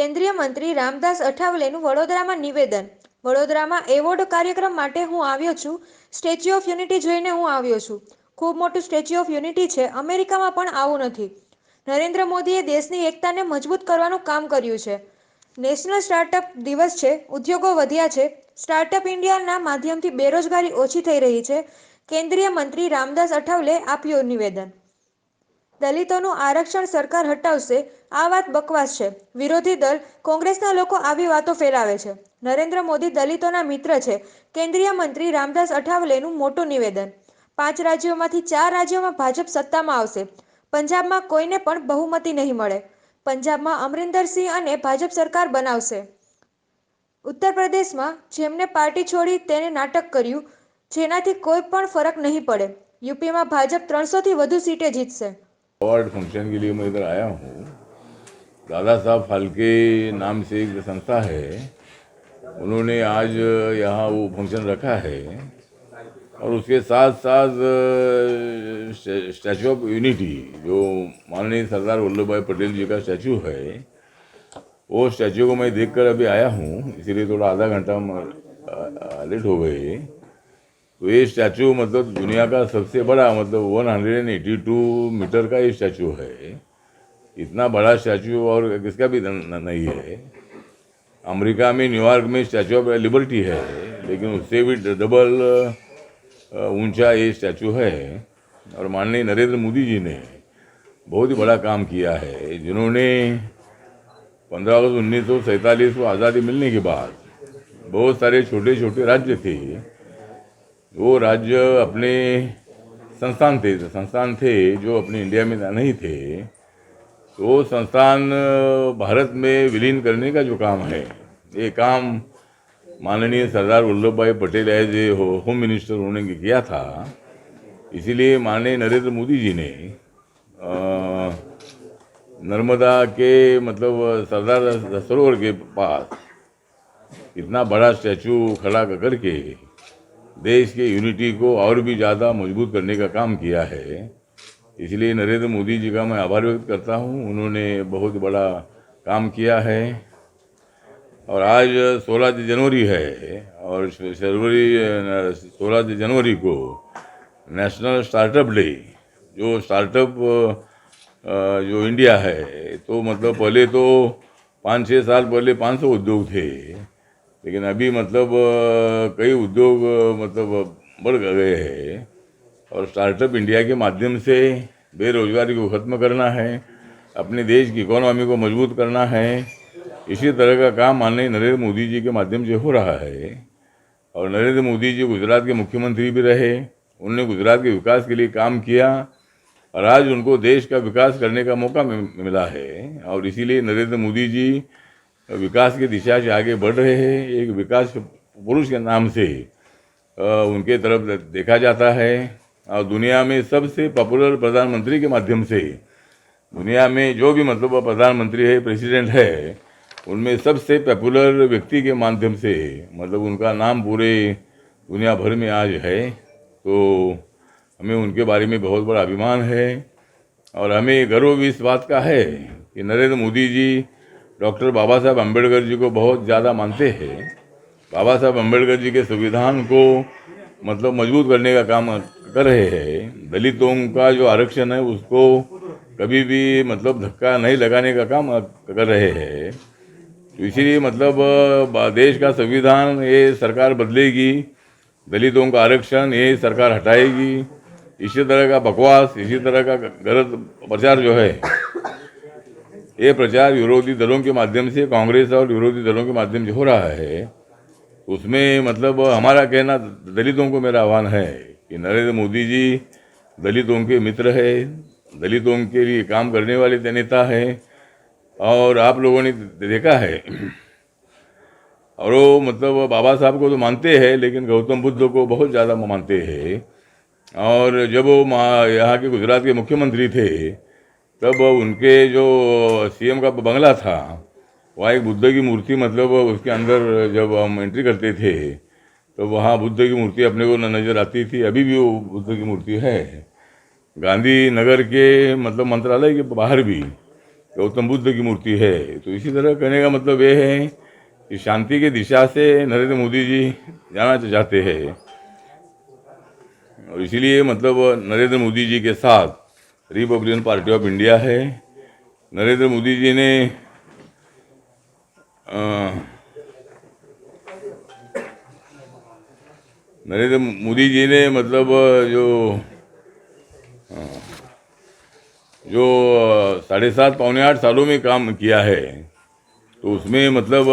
કેન્દ્રીય મંત્રી રામદાસ અઠાવલેનું વડોદરામાં નિવેદન. વડોદરામાં એવોર્ડ કાર્યક્રમ માટે હું આવ્યો છું. સ્ટેચ્યુ ઓફ યુનિટી જોઈને હું આવ્યો છું. ખૂબ મોટું સ્ટેચ્યુ ઓફ યુનિટી છે. અમેરિકામાં પણ આવું નથી. નરેન્દ્ર મોદીએ દેશની એકતાને મજબૂત કરવાનું કામ કર્યું છે. નેશનલ સ્ટાર્ટઅપ દિવસ છે. ઉદ્યોગો વધ્યા છે. સ્ટાર્ટઅપ ઇન્ડિયાના માધ્યમથી બેરોજગારી ઓછી થઈ રહી છે. કેન્દ્રીય મંત્રી રામદાસ અઠાવલે આપ્યું નિવેદન. દલિતોનું આરક્ષણ સરકાર હટાવશે, આ વાત બકવાસ છે. વિરોધી દળ કોંગ્રેસના લોકો આવી વાતો ફેલાવે છે. નરેન્દ્ર મોદી દલિતોના મિત્ર છે. કેન્દ્રીય મંત્રી રામદાસ અઠાવલેનું મોટું નિવેદન. 5 રાજ્યોમાંથી 4 રાજ્યોમાં ભાજપ સત્તામાં આવશે. પંજાબમાં કોઈને પણ બહુમતી નહીં મળે. પંજાબમાં અમરિંદરસિંહ અને ભાજપ સરકાર બનાવશે. ઉત્તર પ્રદેશમાં જેમને પાર્ટી છોડી તેને નાટક કર્યું, જેનાથી કોઈ પણ ફરક નહીં પડે. યુપીમાં ભાજપ 300થી વધુ સીટે જીતશે. अवार्ड फंक्शन के लिए मैं इधर आया हूँ। दादा साहब फाल्के नाम से एक संस्था है, उन्होंने आज यहाँ वो फंक्शन रखा है और उसके साथ साथ स्टैचू ऑफ यूनिटी जो माननीय सरदार वल्लभ भाई पटेल जी का स्टैचू है, वो स्टैचू को मैं देखकर अभी आया हूँ, इसीलिए थोड़ा आधा घंटा लेट हो गए। तो ये स्टैचू मतलब दुनिया का सबसे बड़ा मतलब 182 मीटर का ये स्टैचू है। इतना बड़ा स्टैचू और किसका भी नहीं है। अमेरिका में न्यूयॉर्क में स्टैचू ऑफ लिबर्टी है, लेकिन उससे भी डबल ऊंचा ये स्टैचू है। और माननीय नरेंद्र मोदी जी ने बहुत ही बड़ा काम किया है, जिन्होंने 15 अगस्त 1947 को आज़ादी मिलने के बाद बहुत सारे छोटे छोटे राज्य थे, वो राज्य अपने संस्थान थे जो अपने इंडिया में नहीं थे, तो वो संस्थान भारत में विलीन करने का जो काम है, ये काम माननीय Sardar Vallabh bhai Patel as a home minister उन्होंने किया था। इसीलिए माननीय नरेंद्र मोदी जी ने नर्मदा के मतलब सरदार सरोवर के पास इतना बड़ा स्टैचू खड़ा करके देश के यूनिटी को और भी ज़्यादा मजबूत करने का काम किया है। इसलिए नरेंद्र मोदी जी का मैं आभार व्यक्त करता हूँ, उन्होंने बहुत बड़ा काम किया है। और आज 16 जनवरी है और 16 जनवरी को नेशनल स्टार्टअप डे, जो स्टार्टअप जो इंडिया है, तो मतलब पहले तो 5-6 साल पहले 500 उद्योग थे, लेकिन अभी मतलब कई उद्योग मतलब बढ़ गए हैं। और स्टार्टअप इंडिया के माध्यम से बेरोजगारी को ख़त्म करना है, अपने देश की इकोनॉमी को मजबूत करना है। इसी तरह का काम माननीय नरेंद्र मोदी जी के माध्यम से हो रहा है। और नरेंद्र मोदी जी गुजरात के मुख्यमंत्री भी रहे, उन्होंने गुजरात के विकास के लिए काम किया और आज उनको देश का विकास करने का मौका मिला है। और इसीलिए नरेंद्र मोदी जी विकास की दिशा से आगे बढ़ रहे हैं। एक विकास पुरुष के नाम से उनके तरफ देखा जाता है। और दुनिया में सबसे पॉपुलर प्रधानमंत्री के माध्यम से, दुनिया में जो भी मतलब प्रधानमंत्री है, प्रेसिडेंट है, उनमें सबसे पॉपुलर व्यक्ति के माध्यम से मतलब उनका नाम पूरे दुनिया भर में आज है। तो हमें उनके बारे में बहुत बड़ा अभिमान है और हमें गर्व भी इस बात का है कि नरेंद्र मोदी जी डॉक्टर बाबा साहब अम्बेडकर जी को बहुत ज़्यादा मानते हैं। बाबा साहब अम्बेडकर जी के संविधान को मतलब मजबूत करने का काम कर रहे हैं। दलितों का जो आरक्षण है उसको कभी भी मतलब धक्का नहीं लगाने का काम कर रहे हैं। तो इसीलिए मतलब देश का संविधान ये सरकार बदलेगी, दलितों का आरक्षण ये सरकार हटाएगी। इसी तरह का बकवास, इसी तरह का गलत प्रचार जो है, ये प्रचार विरोधी दलों के माध्यम से, कांग्रेस और विरोधी दलों के माध्यम से हो रहा है। उसमें मतलब हमारा कहना, दलितों को मेरा आह्वान है कि नरेंद्र मोदी जी दलितों के मित्र है, दलितों के लिए काम करने वाले नेता है। और आप लोगों ने देखा है, और वो मतलब बाबा साहब को तो मानते हैं, लेकिन गौतम बुद्ध को बहुत ज़्यादा मानते हैं। और जब वो यहाँ के गुजरात के मुख्यमंत्री थे, तब उनके जो सीएम का बंगला था, वहाँ एक बुद्ध की मूर्ति मतलब उसके अंदर जब हम एंट्री करते थे तो वहाँ बुद्ध की मूर्ति अपने को नज़र आती थी। अभी भी वो बुद्ध की मूर्ति है। गांधी नगर के मतलब मंत्रालय के बाहर भी गौतम बुद्ध की मूर्ति है। तो इसी तरह कहने का मतलब ये है कि शांति की दिशा से नरेंद्र मोदी जी जाना चाहते हैं, और इसीलिए मतलब नरेंद्र मोदी जी के साथ रिपब्लिकन पार्टी ऑफ इंडिया है। नरेंद्र मोदी जी ने मतलब जो 7.5 पौने 8 सालों में काम किया है, तो उसमें मतलब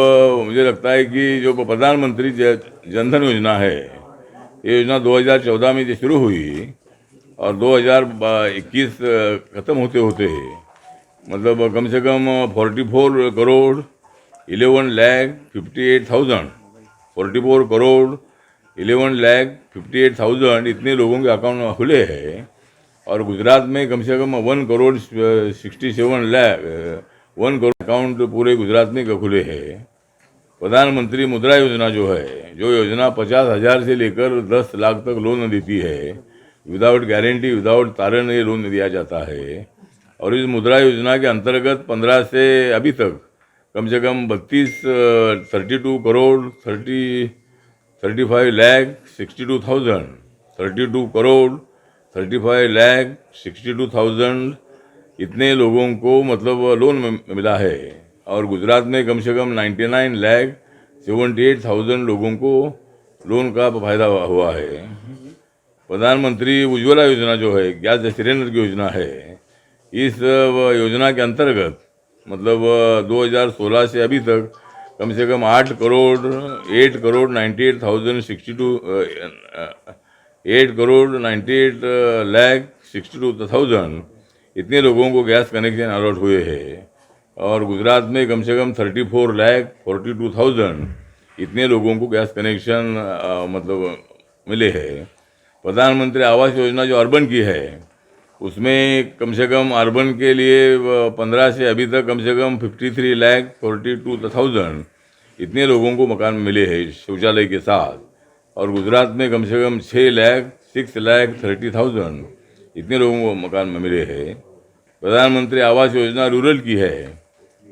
मुझे लगता है कि जो प्रधानमंत्री जनधन योजना है, ये योजना 2014 में जो शुरू हुई और 2021 ख़त्म होते होते मतलब कम से कम 44 करोड़ 11,58,000 44 करोड़ 11,58,000 इतने लोगों के अकाउंट खुले हैं। और गुजरात में कम से कम 1 करोड़ 67 लाख 1 करोड़ अकाउंट पूरे गुजरात में खुले हैं। प्रधानमंत्री मुद्रा योजना जो है, जो योजना 50,000 से लेकर 10 लाख तक लोन देती है, विदाउट गारंटी विदाउट तारण ये लोन दिया जाता है। और इस मुद्रा योजना के अंतर्गत 15 से अभी तक कम से कम 32 करोड़ 35 लाख 62,000 32 करोड़ 35 लाख 62,000 इतने लोगों को मतलब लोन मिला है। और गुजरात में कम से कम 99 लाख 78,000 लोगों को लोन का फायदा हुआ है। प्रधानमंत्री उज्ज्वला योजना जो है, गैस सिलेंडर की योजना है, इस योजना के अंतर्गत मतलब 2016 से अभी तक कम से कम 8 करोड़ 98 लाख 62,000 इतने लोगों को गैस कनेक्शन अलॉट हुए हैं। और गुजरात में कम से कम 34 लाख 42,000 इतने लोगों को गैस कनेक्शन मतलब मिले हैं। प्रधानमंत्री आवास योजना जो अर्बन की है, उसमें कम से कम अर्बन के लिए 15 से अभी तक कम से कम 53 लाख 42,000 इतने लोगों को मकान मिले हैं शौचालय के साथ। और गुजरात में कम से कम 6 लाख 30,000 इतने लोगों को मकान मिले हैं। प्रधानमंत्री आवास योजना रूरल की है,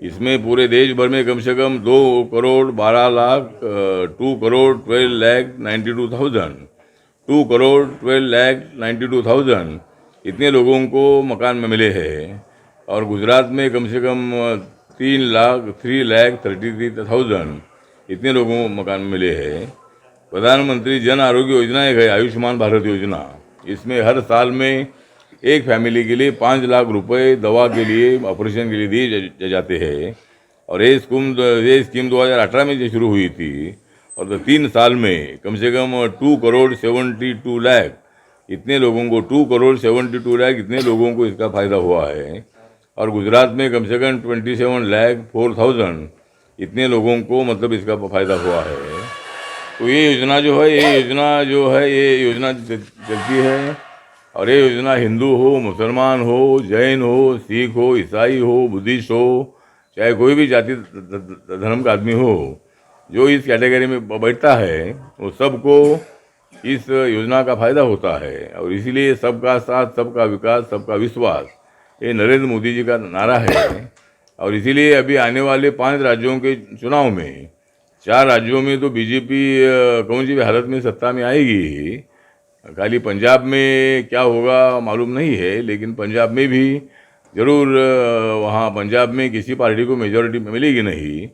इसमें पूरे देश भर में कम से कम 2 करोड़ 12 लाख 2 करोड़ 12 लाख 92,000 2 करोड़ 12 लाख 92,000 इतने लोगों को मकान में मिले हैं। और गुजरात में कम से कम 3 लाख 33,000 इतने लोगों को मकान मिले हैं। प्रधानमंत्री जन आरोग्य योजना एक है, आयुष्मान भारत योजना, इसमें हर साल में एक फैमिली के लिए 5 लाख रुपए दवा के लिए ऑपरेशन के लिए दिए जाते हैं। और ये स्कीम 2018 में जो शुरू हुई थी, और 3 साल में कम से कम 2 करोड़ 72 लाख इतने लोगों को 2 करोड़ 72 लाख इतने लोगों को इसका फ़ायदा हुआ है। और गुजरात में कम से कम 27 लाख 4,000 इतने लोगों को मतलब इसका फ़ायदा हुआ है। तो ये योजना जो है ये योजना चलती है। और ये योजना हिंदू हो, मुसलमान हो, जैन हो, सिख हो, ईसाई हो, बुद्धिस्ट हो, चाहे कोई भी जाति धर्म का आदमी हो, जो इस कैटेगरी में बैठता है वो सबको इस योजना का फायदा होता है। और इसीलिए सबका साथ, सबका विकास, सबका विश्वास ये नरेंद्र मोदी जी का नारा है। और इसीलिए अभी आने वाले 5 राज्यों के चुनाव में 4 राज्यों में तो बीजेपी कौन सी भी हालत में सत्ता में आएगी। खाली पंजाब में क्या होगा मालूम नहीं है, लेकिन पंजाब में भी ज़रूर वहाँ पंजाब में किसी पार्टी को मेजॉरिटी मिलेगी नहीं।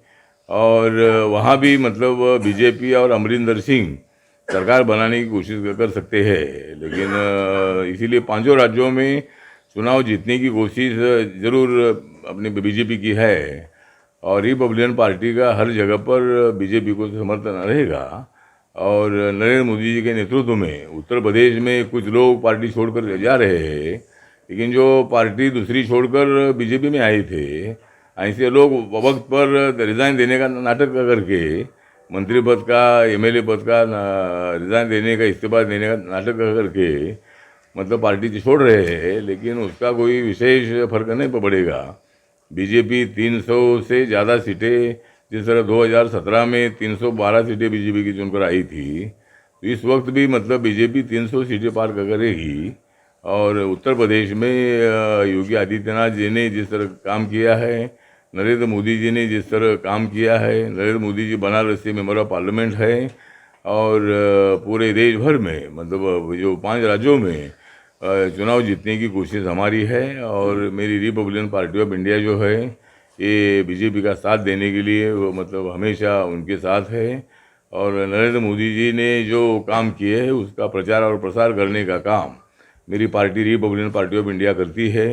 और वहाँ भी मतलब बीजेपी और अमरिंदर सिंह सरकार बनाने की कोशिश कर सकते हैं। लेकिन इसीलिए 5 राज्यों में चुनाव जीतने की कोशिश ज़रूर अपनी बीजेपी की है। और रिपब्लिकन पार्टी का हर जगह पर बीजेपी को समर्थन रहेगा। और नरेंद्र मोदी जी के नेतृत्व में उत्तर प्रदेश में कुछ लोग पार्टी छोड़कर जा रहे हैं, लेकिन जो पार्टी दूसरी छोड़कर बीजेपी में आए थे, ऐसे लोग वक्त पर रिज़ाइन देने का नाटक करके मंत्री पद का, एमएलए पद का रिज़ाइन देने का, इस्तीफा देने का नाटक करके मतलब पार्टी छोड़ रहे हैं। लेकिन उसका कोई विशेष फर्क नहीं पड़ेगा। बीजेपी 300 से ज़्यादा सीटें, जिस तरह 2017 में 312 सीटें बीजेपी की चुनकर आई थी, तो इस वक्त भी मतलब बीजेपी 300 सीटें पार करेगी। और उत्तर प्रदेश में योगी आदित्यनाथ जी ने जिस तरह काम किया है, नरेंद्र मोदी जी ने जिस तरह काम किया है, नरेंद्र मोदी जी बनारस से मेंबर ऑफ पार्लियामेंट है और पूरे देश भर में मतलब जो 5 राज्यों में चुनाव जीतने की कोशिश हमारी है। और मेरी रिपब्लिकन पार्टी ऑफ इंडिया जो है ये बीजेपी का साथ देने के लिए वो मतलब हमेशा उनके साथ है। और नरेंद्र मोदी जी ने जो काम किए हैं उसका प्रचार और प्रसार करने का काम मेरी party Republican party of India करती है।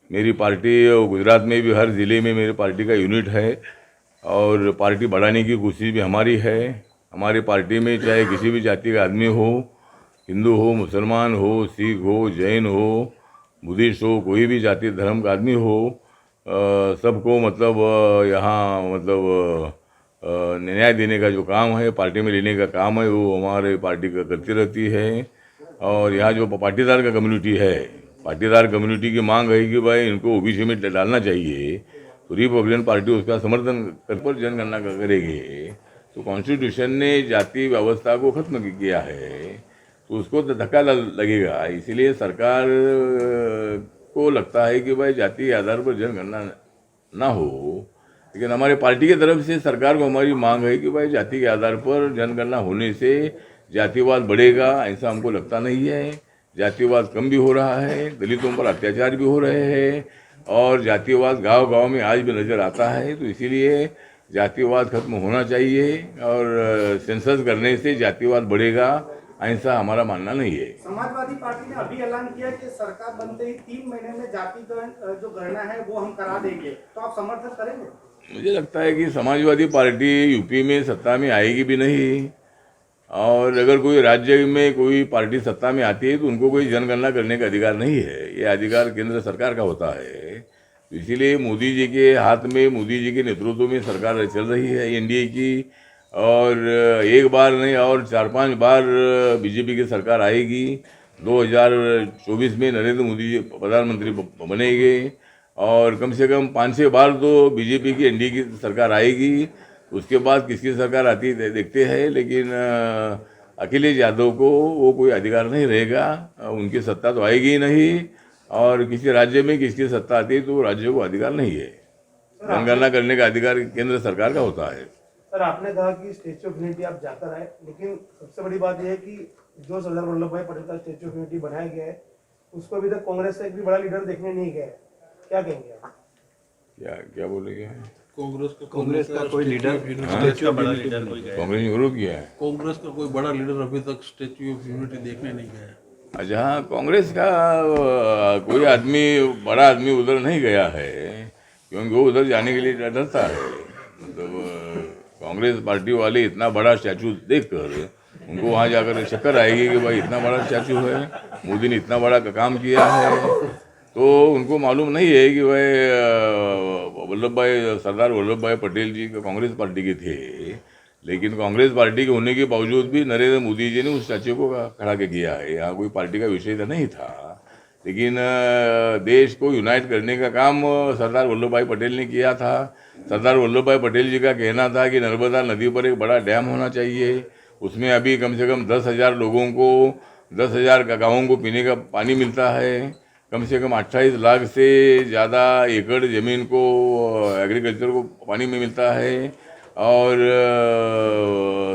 मेरी पार्टी गुजरात में भी हर ज़िले में मेरी पार्टी का यूनिट है और पार्टी बढ़ाने की कोशिश भी हमारी है। हमारी पार्टी में चाहे किसी भी जाति का आदमी हो, हिंदू हो, मुसलमान हो, सिख हो, जैन हो, बुद्धिस्ट हो, कोई भी जाति धर्म का आदमी हो, सबको मतलब यहाँ मतलब न्याय देने का जो काम है, पार्टी में लेने का काम है, वो हमारे पार्टी का करती रहती है। और यहाँ जो पाटीदार का कम्युनिटी है, पाटीदार कम्युनिटी की मांग है कि भाई इनको ओबीसी में डालना चाहिए, तो रिपब्लिकन पार्टी उसका समर्थन पर जनगणना करेगी। तो कॉन्स्टिट्यूशन ने जाति व्यवस्था को खत्म किया है तो उसको तो धक्का लगेगा। इसीलिए सरकार को लगता है कि भाई जाति के आधार पर जनगणना ना हो, लेकिन हमारे पार्टी की तरफ से सरकार को हमारी मांग है कि भाई जाति के आधार पर जनगणना होने से जातिवाद बढ़ेगा, ऐसा हमको लगता नहीं है। जातिवाद कम भी हो रहा है, दलितों पर अत्याचार भी हो रहे हैं और जातिवाद गांव-गांव में आज भी नज़र आता है। तो इसीलिए जातिवाद खत्म होना चाहिए और सेंसस करने से जातिवाद बढ़ेगा, ऐसा हमारा मानना नहीं है। समाजवादी पार्टी ने अभी ऐलान किया कि सरकार बनते ही 3 महीने में जाति जो गणना है वो हम करा देंगे, तो आप समर्थन करेंगे? मुझे लगता है कि समाजवादी पार्टी यूपी में सत्ता में आएगी भी नहीं और अगर कोई राज्य में कोई पार्टी सत्ता में आती है तो उनको कोई जनगणना करने का अधिकार नहीं है। ये अधिकार केंद्र सरकार का होता है। तो इसीलिए मोदी जी के हाथ में, मोदी जी के नेतृत्व में सरकार चल रही है एनडीए की और एक बार नहीं और 4-5 बार बीजेपी की सरकार आएगी। 2024 में नरेंद्र मोदी जी प्रधानमंत्री बनेंगे और कम से कम 5-6 बार तो बीजेपी की एनडीए की सरकार आएगी। उसके बाद किसकी सरकार आती है देखते हैं, लेकिन अखिलेश यादव को वो कोई अधिकार नहीं रहेगा, उनकी सत्ता तो आएगी ही नहीं और किसी राज्य में किसकी सत्ता आती है तो राज्य को अधिकार नहीं है। जनगणना करने का अधिकार केंद्र सरकार का होता है। सर, आपने कहा कि स्टेच्यू ऑफ यूनिटी आप जाकर आए, लेकिन सबसे बड़ी बात यह है कि जो सरदार वल्लभ भाई पटेल का स्टेच्यू ऑफ यूनिटी बनाया गया है उसको अभी तक कांग्रेस का एक भी बड़ा लीडर देखने नहीं गया है, क्या कहेंगे आप? क्या बोलेंगे? कांग्रेस का कोई leader statue of unity Congress ने विरोध किया है। कांग्रेस का कोई बड़ा लीडर अभी तक स्टेच्यू ऑफ यूनिटी देखने नहीं गया है। अच्छा, हाँ, कांग्रेस का कोई आदमी बड़ा आदमी उधर नहीं गया है क्योंकि वो उधर जाने के लिए डरता है। मतलब कांग्रेस पार्टी वाले इतना बड़ा स्टैचू देखकर उनको वहाँ जाकर चक्कर आएगी कि भाई इतना बड़ा स्टैचू है, मोदी ने इतना बड़ा काम किया है, तो उनको मालूम नहीं है कि भाई सरदार वल्लभ भाई पटेल जी कांग्रेस पार्टी के थे, लेकिन कांग्रेस पार्टी के होने के बावजूद भी नरेंद्र मोदी जी ने उस स्टैचू को खड़ा के किया है। यहाँ कोई पार्टी का विषय तो नहीं था, लेकिन देश को यूनाइट करने का काम सरदार वल्लभ भाई पटेल ने किया था। सरदार वल्लभ भाई पटेल जी का कहना था कि नर्मदा नदी पर एक बड़ा डैम होना चाहिए, उसमें अभी कम से कम 10,000 लोगों को 10,000 गाँवों को पीने का पानी मिलता है। कम से कम 28 लाख से ज़्यादा एकड़ ज़मीन को एग्रीकल्चर को पानी में मिलता है। और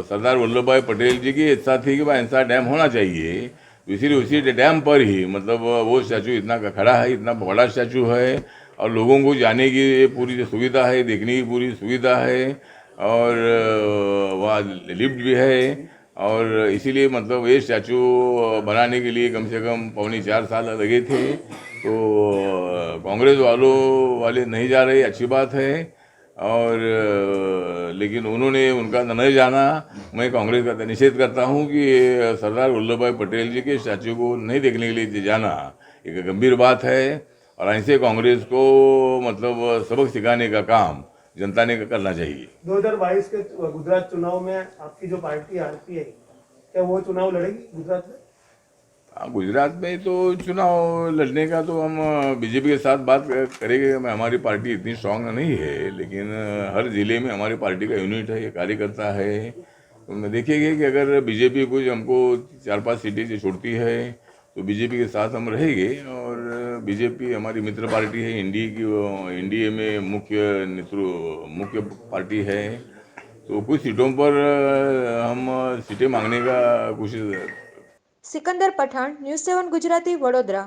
सरदार वल्लभ भाई पटेल जी की इच्छा थी कि भाई ऐसा डैम होना चाहिए, इसीलिए उसी डैम पर ही मतलब वो स्टैचू इतना खड़ा है, इतना बड़ा स्टैचू है और लोगों को जाने की पूरी सुविधा है, देखने की पूरी सुविधा है और वहाँ लिफ्ट भी है। और इसीलिए मतलब ये स्टैचू बनाने के लिए कम से कम 3.25 साल लगे थे। तो कांग्रेस वाले नहीं जा रहे, अच्छी बात है, और लेकिन उन्होंने उनका नहीं जाना। मैं कांग्रेस का निषेध करता हूं कि सरदार वल्लभ भाई पटेल जी के स्टैचू को नहीं देखने के लिए जाना एक गंभीर बात है और ऐसे कांग्रेस को मतलब सबक सिखाने का काम जनता ने करना चाहिए। 2022 के गुजरात चुनाव में आपकी जो पार्टी आरपीआई, क्या वो चुनाव लड़ेगी गुजरात में? गुजरात में तो चुनाव लड़ने का तो हम बीजेपी के साथ बात करेंगे। हमारी पार्टी इतनी स्ट्रांग नहीं है, लेकिन हर ज़िले में हमारी पार्टी का यूनिट है, ये कार्यकर्ता है। तो मैं देखेंगे कि अगर बीजेपी कुछ हमको 4-5 सीटें से छोड़ती है तो बीजेपी के साथ हम रहेंगे। और बीजेपी हमारी मित्र पार्टी है, एनडीए में मुख्य पार्टी है। तो कुछ सीटों पर हम सीटें मांगने का कोशिश। સિકંદર પઠાણ, ન્યૂઝ 7 ગુજરાતી, વડોદરા।